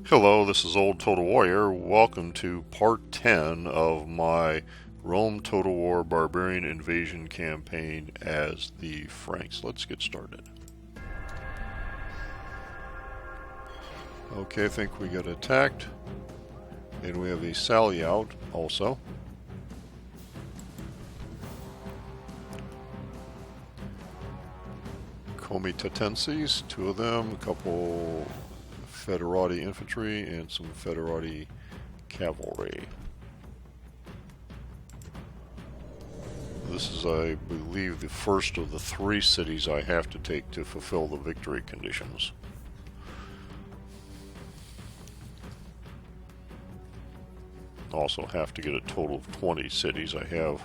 Hello, this is Old Total Warrior. Welcome to part 10 of my Rome Total War Barbarian Invasion campaign as the Franks. Let's get started. Okay, I think we got attacked. And we have a sally out also. Comitatenses, two of them, a couple Federati infantry, and some Federati cavalry. This is, I believe, the first of the 3 cities I have to take to fulfill the victory conditions. Also have to get a total of 20 cities. I have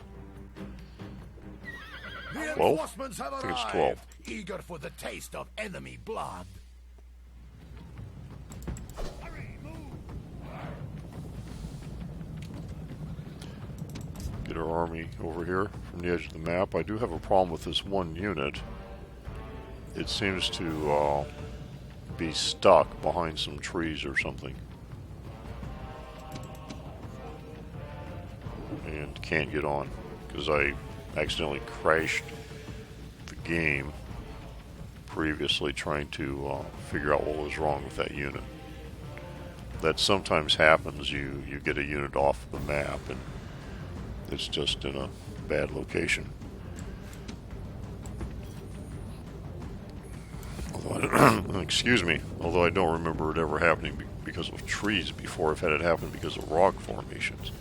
12? I think it's 12. Eager for the taste of enemy blood. Get our army over here from the edge of the map. I do have a problem with this one unit. It seems to be stuck behind some trees or something. And can't get on because I accidentally crashed the game previously trying to figure out what was wrong with that unit. That sometimes happens. You get a unit off the map and it's just in a bad location. Although excuse me, although I don't remember it ever happening because of trees before. I've had it happen because of rock formations.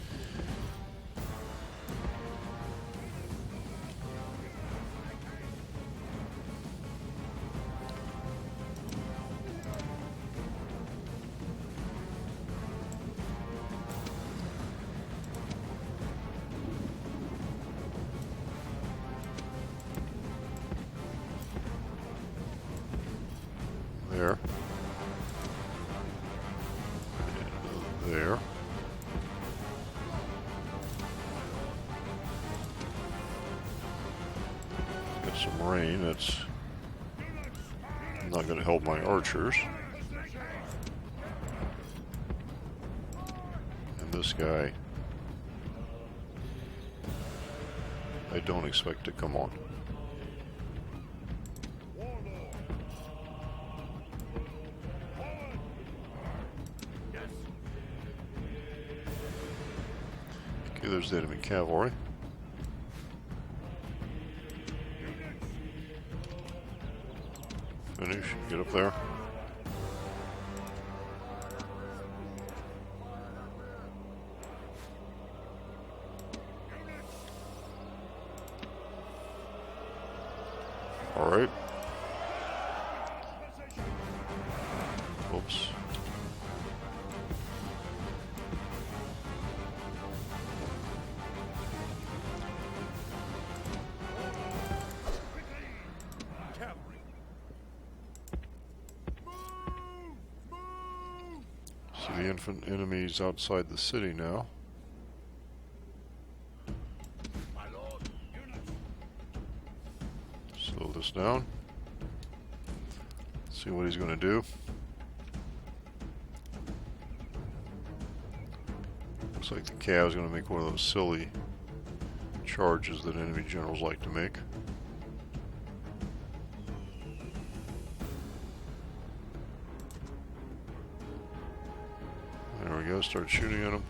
There. And there. Get some rain. That's not going to help my archers. And this guy, I don't expect to come on. Okay, there's the enemy cavalry. Finish, get up there. All right. Oops. See the infant enemies outside the city now. Slow this down. See what he's going to do. Looks like the Cav is going to make one of those silly charges that enemy generals like to make. There we go, start shooting at him.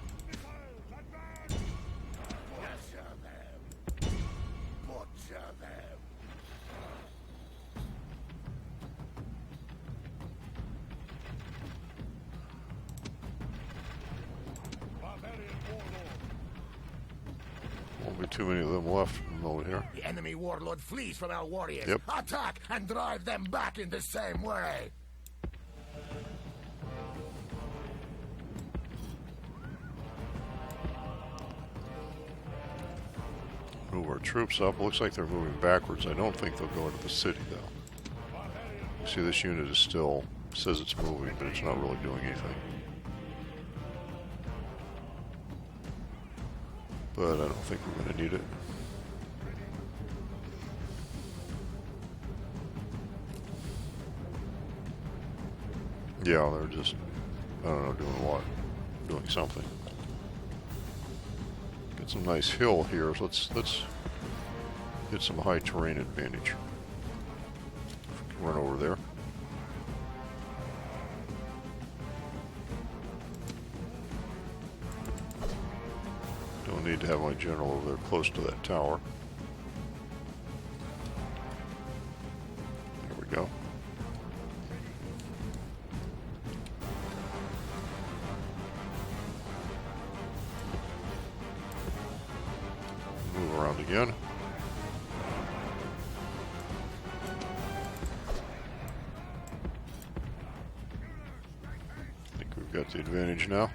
Won't be too many of them left from the moment here. The enemy warlord flees from our warriors. Yep. Attack and drive them back in the same way. Move our troops up. Looks like they're moving backwards. I don't think they'll go into the city though. See, this unit is still, says it's moving, but it's not really doing anything. But I don't think we're going to need it. Yeah, they're just I don't know, doing what? Doing something. Got some nice hill here, so let's get some high terrain advantage. Run over there. Don't need to have my general over there close to that tower. There we go. Move around again. I think we've got the advantage now.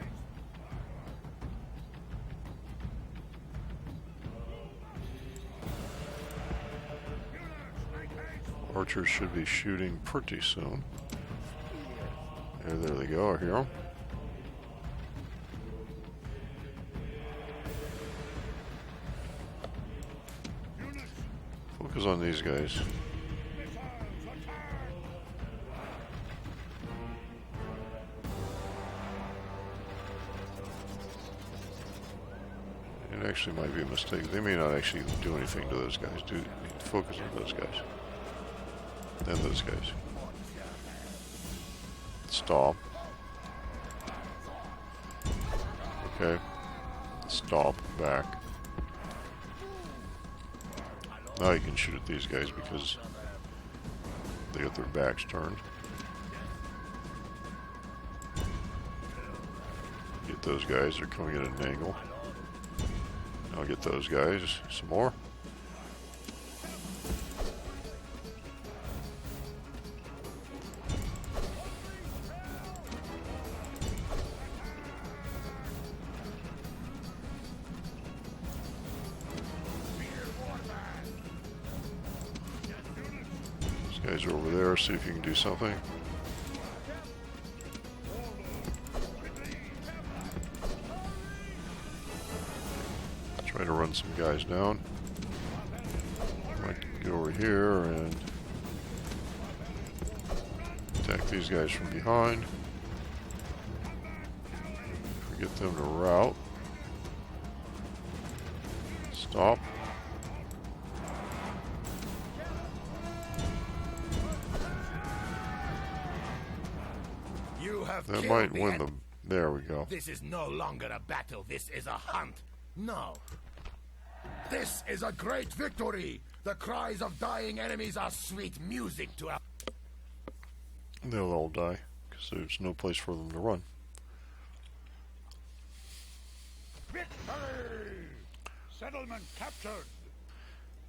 Archers should be shooting pretty soon. There they go, our hero. Focus on these guys. It actually might be a mistake. They may not actually do anything to those guys. Focus on those guys. And those guys. Stop. Okay. Stop. Back. Now you can shoot at these guys because they got their backs turned. Get those guys, they're coming at an angle. I'll get those guys some more. Guys are over there, see if you can do something. Try to run some guys down. Might get over here and attack these guys from behind. Get them to rout. Stop. That might win them. There we go. This is no longer a battle. This is a hunt. No. This is a great victory. The cries of dying enemies are sweet music to our... They'll all die because there's no place for them to run. Victory! Settlement captured.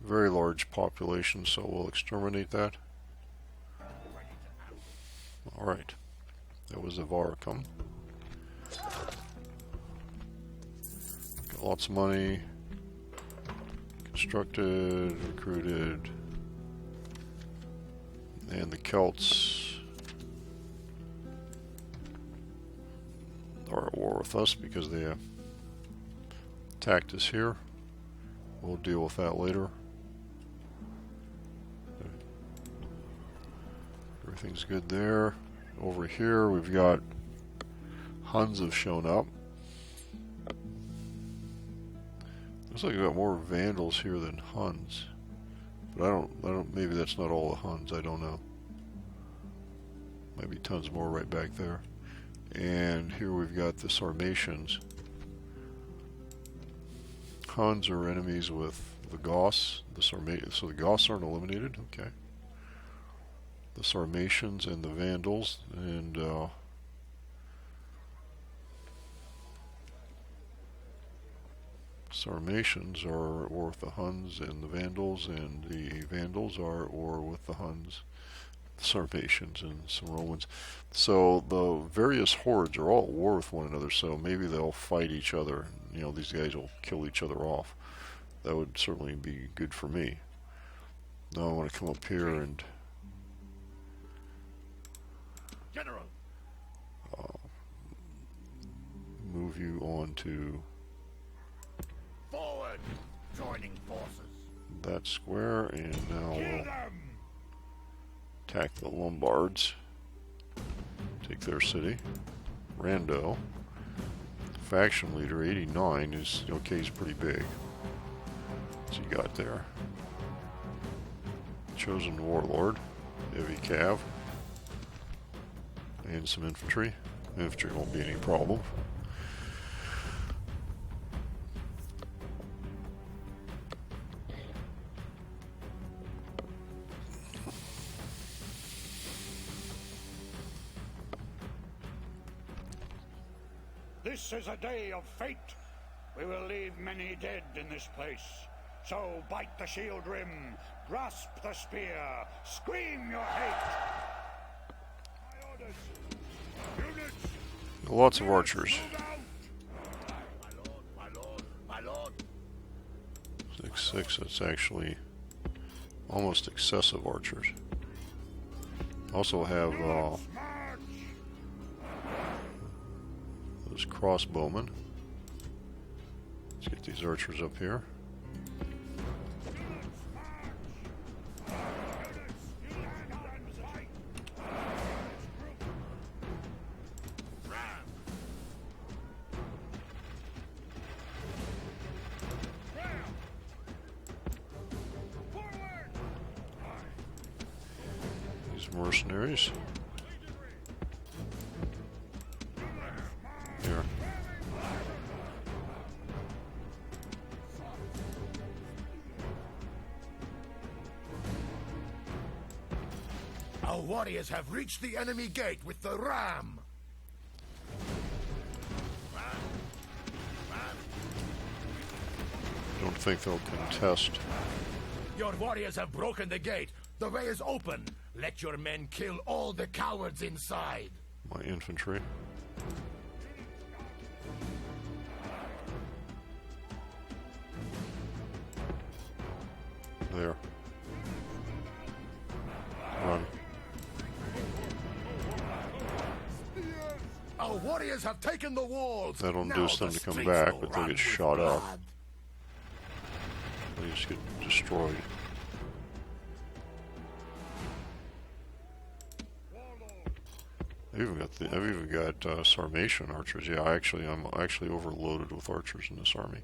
Very large population, so we'll exterminate that. Alright. That was a Varicum. Got lots of money. Constructed, recruited. And the Celts are at war with us because they attacked us here. We'll deal with that later. Everything's good there. Over here we've got Huns have shown up. Looks like we've got more Vandals here than Huns. But I don't maybe that's not all the Huns, I don't know. Might be tons more right back there. And here we've got the Sarmatians. Huns are enemies with the Goths. So the Goths aren't eliminated, okay. The Sarmatians and the Vandals, and Sarmatians are at war with the Huns and the Vandals, and the Vandals are at war with the Huns, the Sarmatians, and some Romans. So the various hordes are all at war with one another, so maybe they'll fight each other. You know, these guys will kill each other off. That would certainly be good for me. Now I want to come up here and General. move you on to Forward. Joining forces. that square, and now we'll attack the Lombards. Take their city. Rando. Faction leader 89 is okay. He's pretty big. What's he got there? Chosen warlord, heavy cav, and some infantry. Infantry won't be any problem. This is a day of fate. We will leave many dead in this place. So bite the shield rim, grasp the spear, scream your hate. My orders. Units. Lots of archers. Move out. My lord, my lord. 6/6, that's actually almost excessive archers. Also have March. those crossbowmen. Let's get these archers up here. These mercenaries. Here. Our warriors have reached the enemy gate with the ram. Don't think they'll contest. Your warriors have broken the gate. The way is open. Let your men kill all the cowards inside. My infantry. There. Run. Our warriors have taken the walls. That'll Now induce them the to come streets back, will but they'll run get with shot up. blood. They just get destroyed. I've even got Sarmatian archers. Yeah, I'm actually overloaded with archers in this army.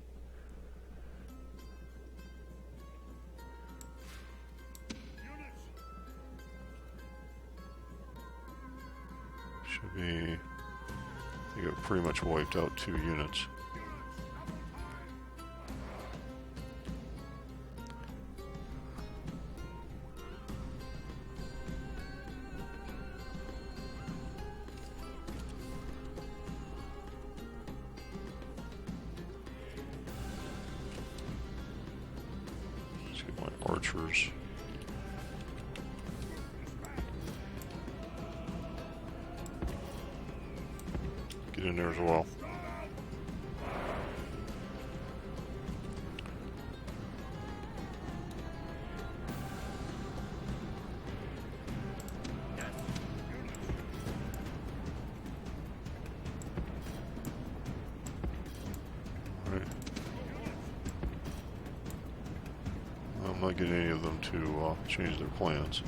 Should be. I think I've pretty much wiped out 2 units. Let's get my archers. Get in there as well. Right. I'm not getting any of them to change their plans.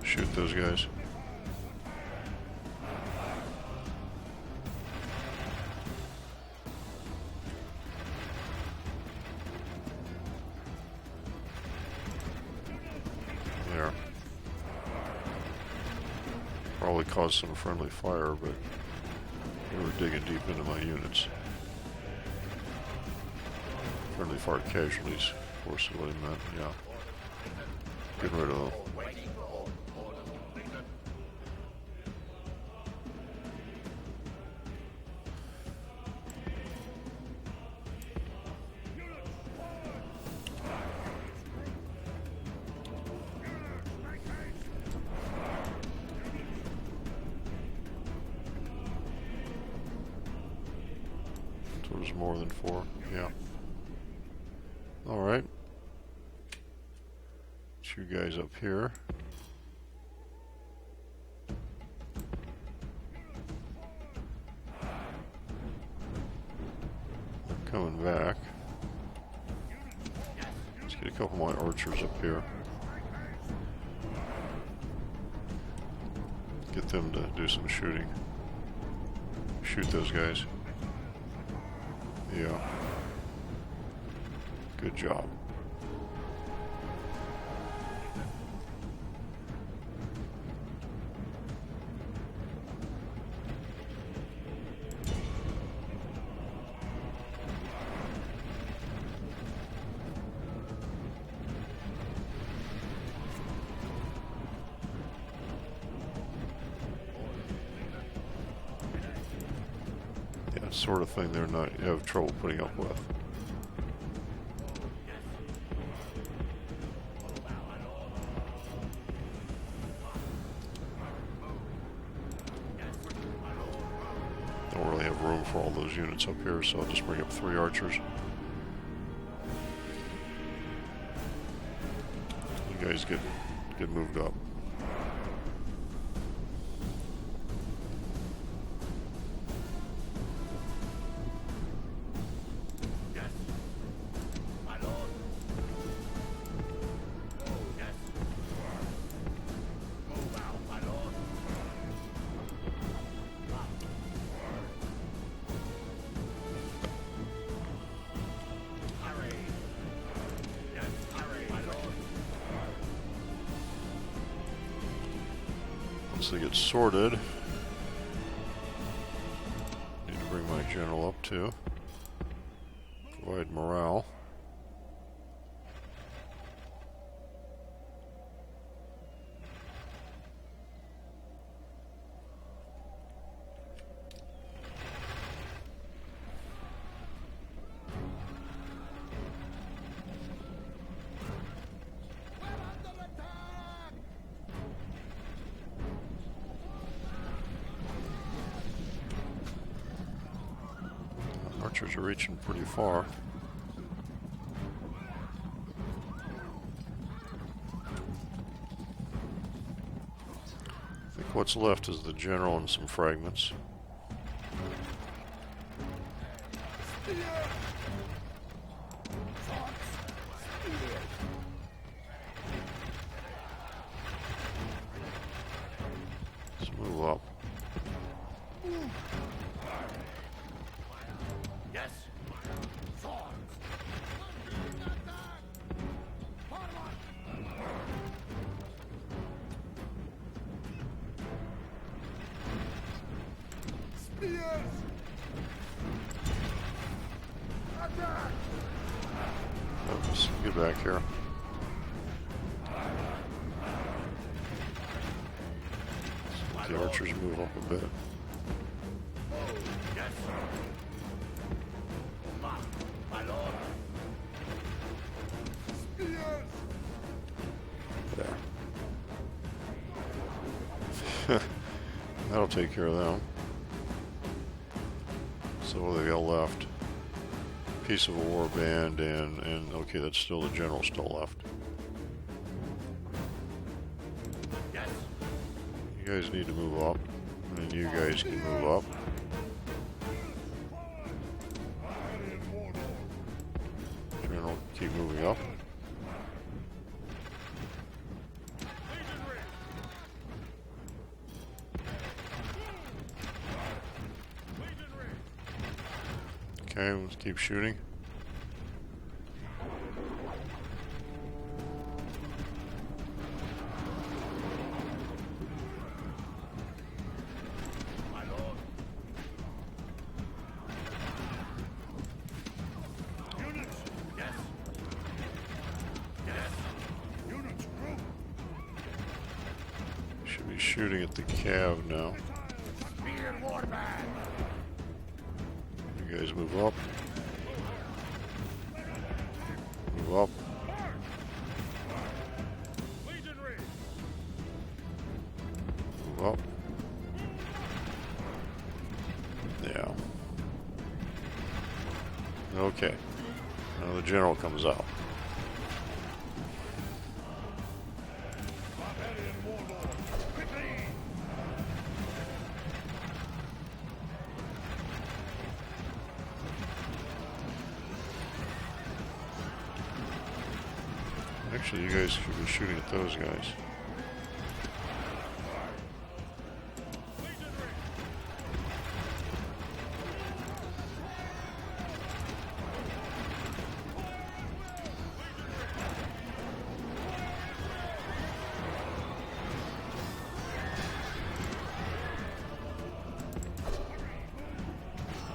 Shoot those guys. There. Probably caused some friendly fire, but they were digging deep into my units. Friendly fire casualties, of course, is what he meant, yeah. Getting rid of them. So there's more than 4, yeah. Alright. 2 guys up here. coming back. Let's get a couple of my archers up here. Get them to do some shooting. Shoot those guys. Yeah. Good job. Sort of thing they're not have trouble putting up with. Don't really have room for all those units up here, so I'll just bring up 3 archers. You guys get moved up. Once they get sorted, need to bring my general up too. Provide morale. Archers are reaching pretty far. I think what's left is the general and some fragments. Let's move up. Oops, get back here. Let the archers move up a bit. There. That'll take care of them. So what do they got left? Piece of a war band and okay, that's still the general still left. You guys need to move up, and you guys can move up. General, keep moving up. Okay, let's keep shooting. Should be shooting at the cav now. You guys move up. Move up. Move up. Yeah. Okay. Now the general comes out. Actually, you guys should be shooting at those guys.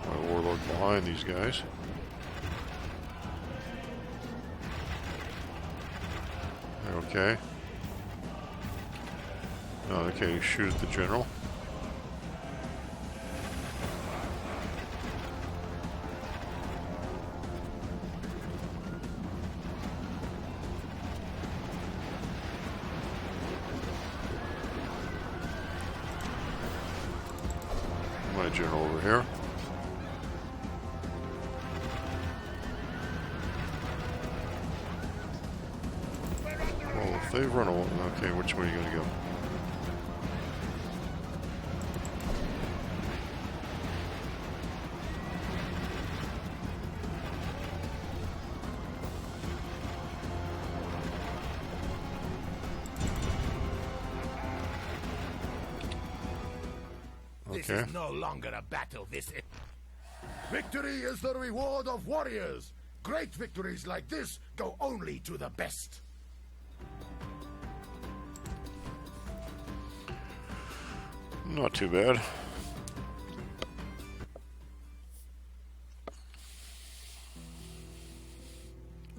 My warlord behind these guys. Okay. No, okay, shoot at the general. My general over here. They run away. Okay, which way are you going to go? This is no longer a battle. Victory is the reward of warriors. Great victories like this go only to the best. Not too bad.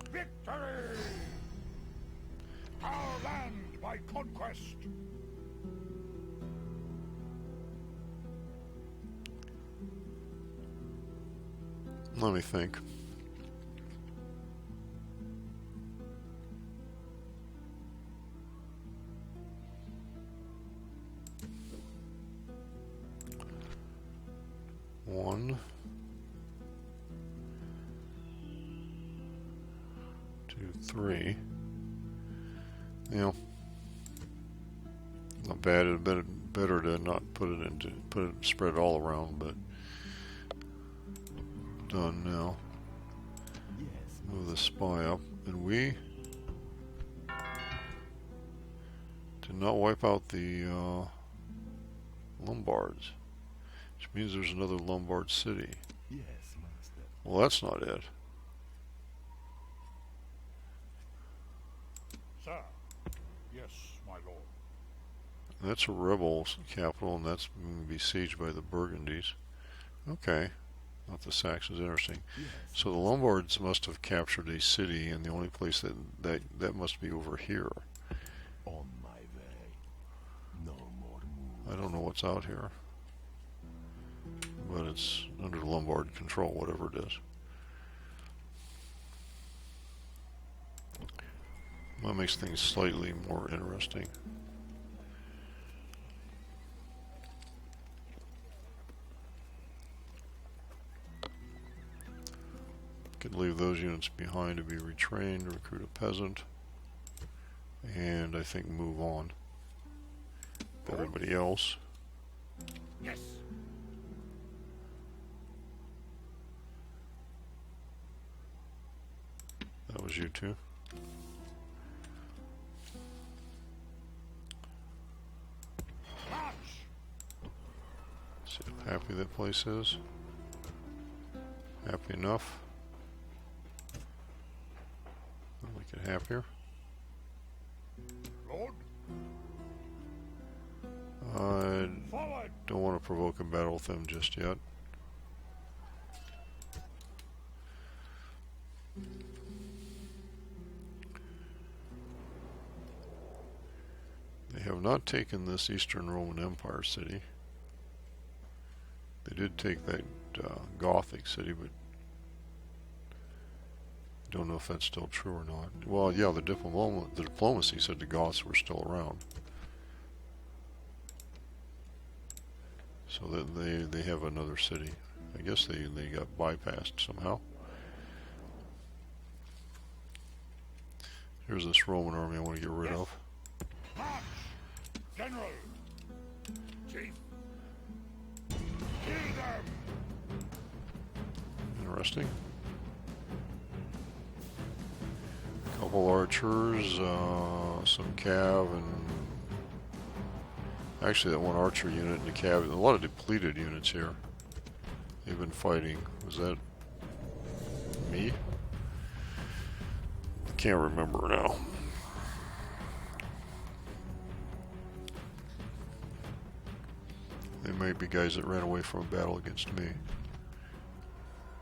Victory! Our land by conquest. Let me think. One, 2, 3. You know, not bad. It'd been better to not spread it all around, but done now. Move the spy up, and we did not wipe out the Lombards. Which means there's another Lombard city. Yes, master. Well, that's not it. Sir. Yes, my lord. That's a rebel capital, and that's going to be besieged by the Burgundies. Okay. Not the Saxons. Interesting. Yes. So the Lombards must have captured a city, and the only place that must be over here. On my way. No more moves. I don't know what's out here. But it's under Lombard control, whatever it is. That makes things slightly more interesting. Could leave those units behind to be retrained, recruit a peasant, and I think move on. Everybody else. Yes. That was you two. March. See how happy that place is. Happy enough. I'll make it happier. Lord. I Forward. don't want to provoke a battle with them just yet. They have not taken this Eastern Roman Empire city. They did take that Gothic city, but I don't know if that's still true or not. Well, yeah, the diplomacy said the Goths were still around. So that they have another city. I guess they got bypassed somehow. Here's this Roman army I want to get rid of. March. General. Chief. Kill them. Interesting. Couple archers, some cav, and actually that one archer unit and the cav. A lot of depleted units here. They've been fighting. Was that me? I can't remember now. They might be guys that ran away from a battle against me.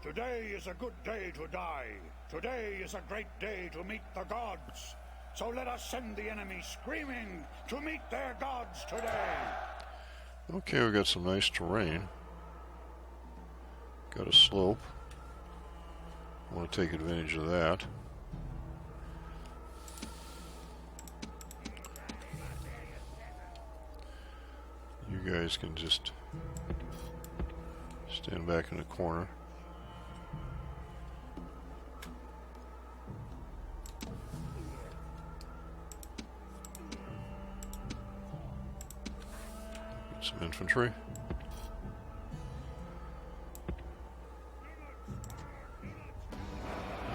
Today is a good day to die. Today is a great day to meet the gods. So let us send the enemy screaming to meet their gods today. Okay, we got some nice terrain. Got a slope. I want to take advantage of that. You guys can just stand back in the corner. Get some infantry.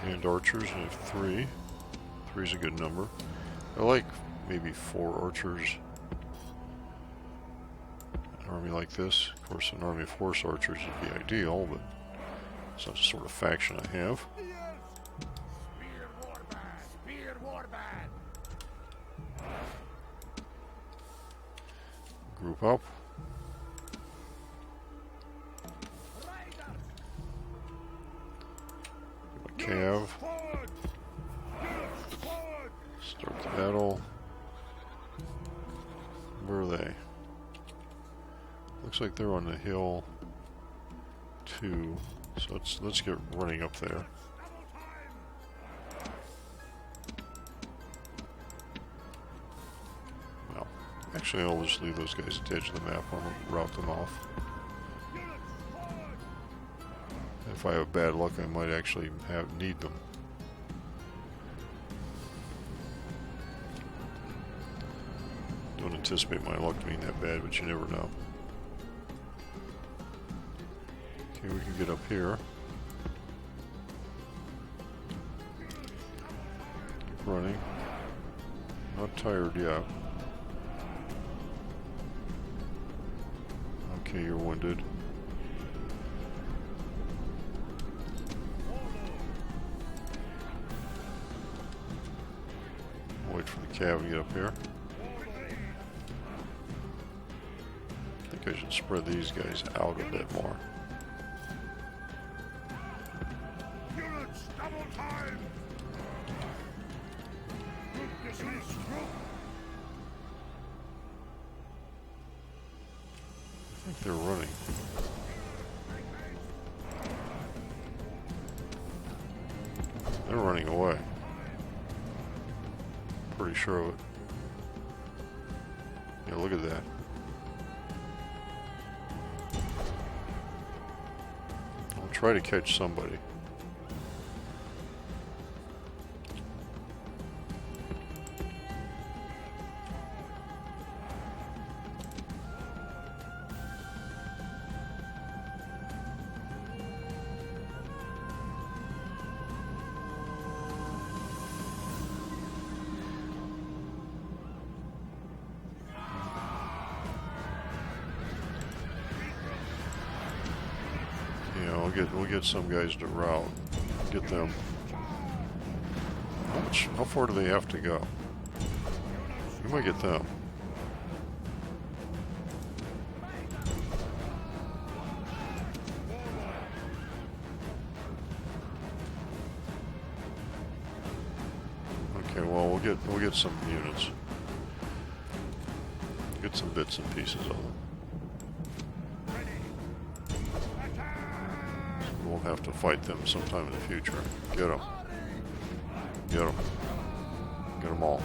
And archers, I have 3. 3 is a good number. I like maybe 4 archers. An army like this. Of course, an army of horse archers would be ideal, but it's not the sort of faction I have. Spear warband! Spear warband! Group up. Cav. Forward! Units forward! Start the battle. Where are they? Looks like they're on the hill too. So let's get running up there. Well, actually I'll just leave those guys at the edge of the map. I'll route them off. If I have bad luck, I might actually need them. Don't anticipate my luck being that bad, but you never know. Okay, we can get up here. Keep running. Not tired yet. Okay, you're wounded. Wait for the cav to get up here. I think I should spread these guys out a bit more. Units, double time! Group dismiss, group! I think they're running. They're running away. Pretty sure of it. Yeah, look at that. I'll try to catch somebody. We'll get some guys to route. Get them. How far do they have to go? We might get them. Okay, well we'll get some units. Get some bits and pieces of them. We'll have to fight them sometime in the future. Get them. Get them. Get them all.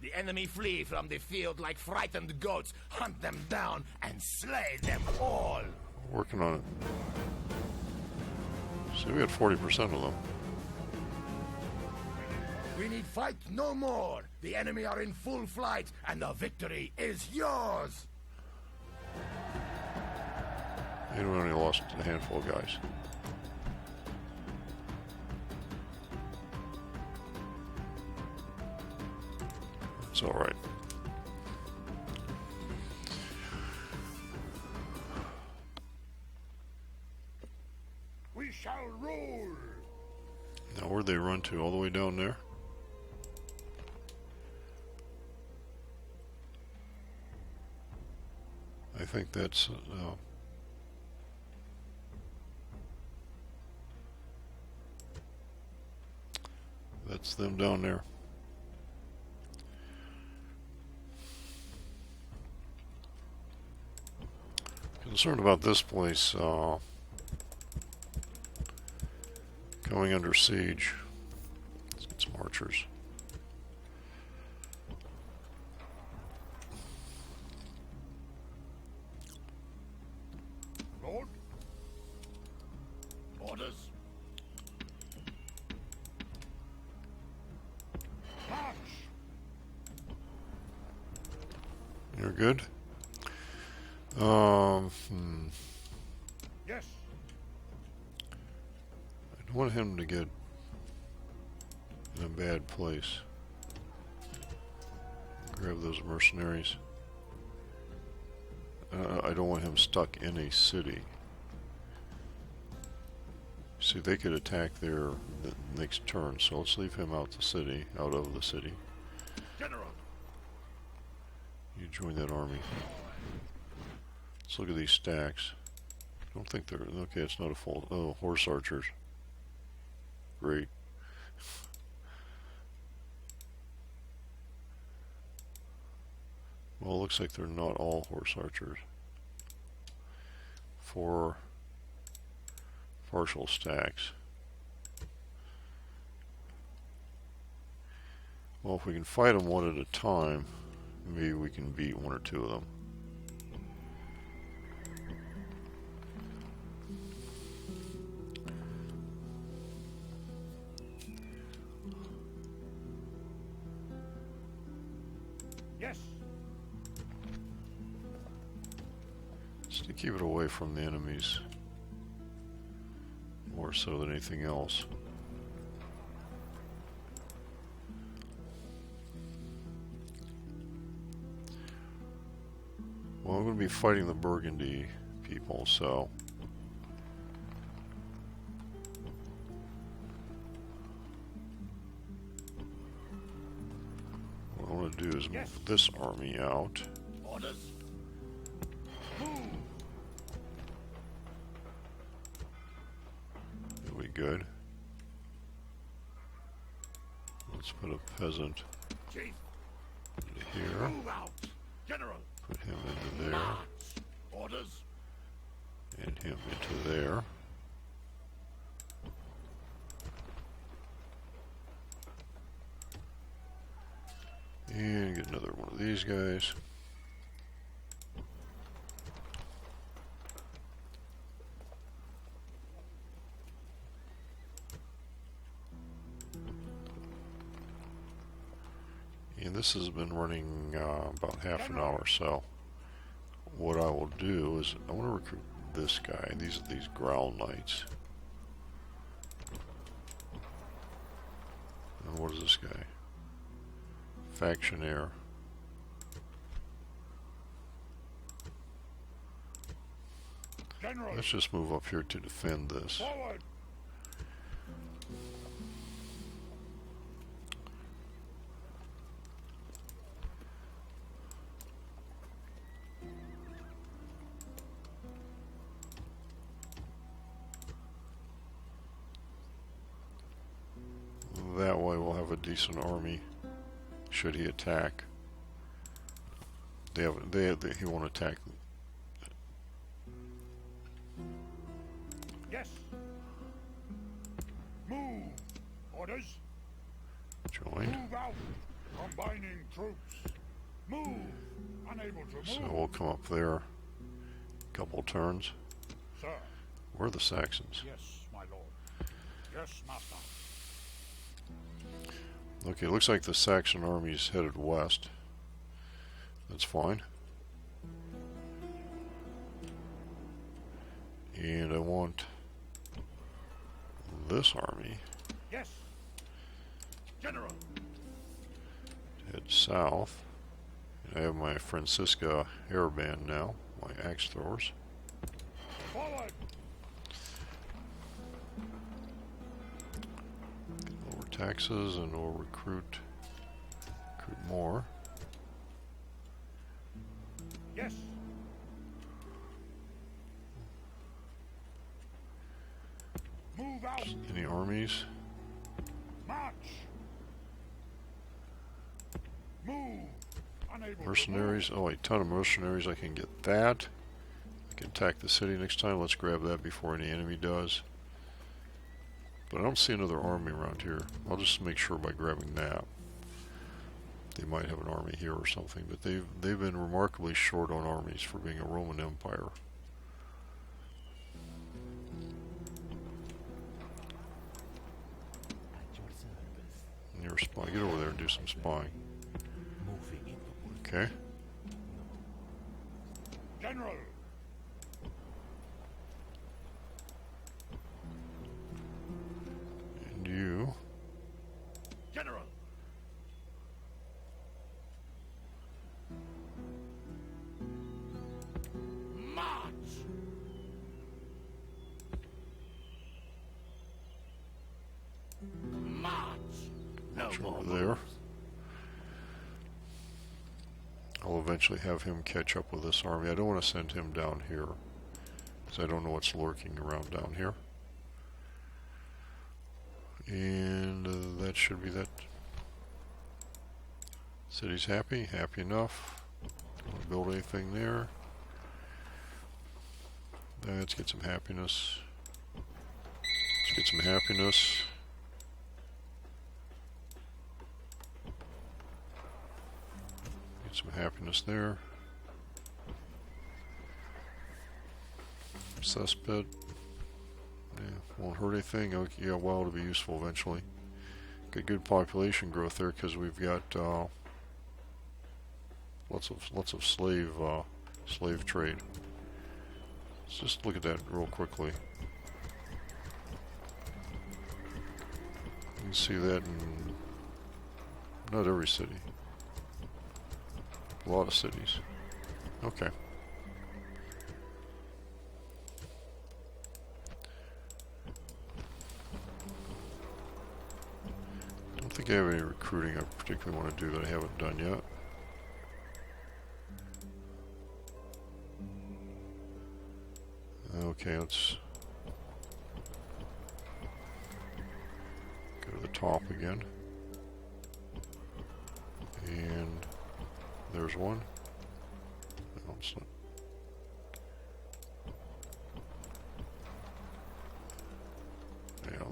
The enemy flee from the field like frightened goats. Hunt them down and slay them all. Working on it. See, we had 40% of them. We need fight no more. The enemy are in full flight, and the victory is yours. And we only lost a handful of guys. It's alright. We shall rule. Now where'd they run to? All the way down there? I think that's... that's them down there. Concerned about this place going under siege. Let's get some archers. Lord? Orders? March! You're good? Yes. I don't want him to get in a bad place. Grab those mercenaries. I don't want him stuck in a city. See, they could attack there the next turn, so let's leave him out of the city. General. You join that army. Let's look at these stacks. I don't think they're... okay, it's not a full... oh, horse archers. Great. Well, it looks like they're not all horse archers. 4 partial stacks. Well, if we can fight them one at a time, maybe we can beat 1 or 2 of them. Yes. Just to keep it away from the enemies, more so than anything else. Well, I'm going to be fighting the Burgundy people, so... what I want to do is move this army out. Orders. Move. That'll be good. Let's put a peasant Chief. into here. Move out. General. Put him into there. March. Orders. And him into there. And get another one of these guys. And this has been running about half an hour, so what I will do is I want to recruit this guy. These are these Growl Knights. And what is this guy? Factionaire. General. Let's just move up here to defend this. Forward. That way we'll have a decent army should he attack. He won't attack. Yes. Move. Orders. Join. Move out. Combining troops. Move. Unable to move. So we'll come up there. Couple turns. Sir. Where are the Saxons? Yes, my lord. Yes, master. Okay, looks like the Saxon army's headed west. That's fine. And I want this army Yes. General. to Head south. I have my Francisca hairband now, my axe throwers. Forward! Lower taxes and we'll recruit more. Yes. Move out! Any armies? March! Move! Unable to Mercenaries? Oh, a ton of mercenaries. I can get that. I can attack the city next time. Let's grab that before any enemy does. But I don't see another army around here. I'll just make sure by grabbing that. They might have an army here or something, but they've been remarkably short on armies for being a Roman Empire. And you're a spy. Get over there and do some spying. Okay. General! And you. General! March! March! No more Over there. I'll eventually have him catch up with this army. I don't want to send him down here, because I don't know what's lurking around down here. And that should be that. City's happy. Happy enough. Don't want to build anything there. Let's get some happiness. Let's get some happiness. Get some happiness there. Suspect. Yeah, won't hurt anything. Okay, yeah, well, it'll be useful eventually. Got good population growth there because we've got lots of slave trade. Let's just look at that real quickly. You can see that in not every city. A lot of cities. Okay. I don't think I have any recruiting I particularly want to do that I haven't done yet. Okay, let's go to the top again. And there's one. No, it's not. Yeah,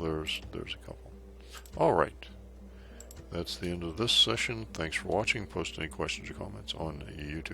there's a couple. Alright. That's the end of this session. Thanks for watching. Post any questions or comments on YouTube.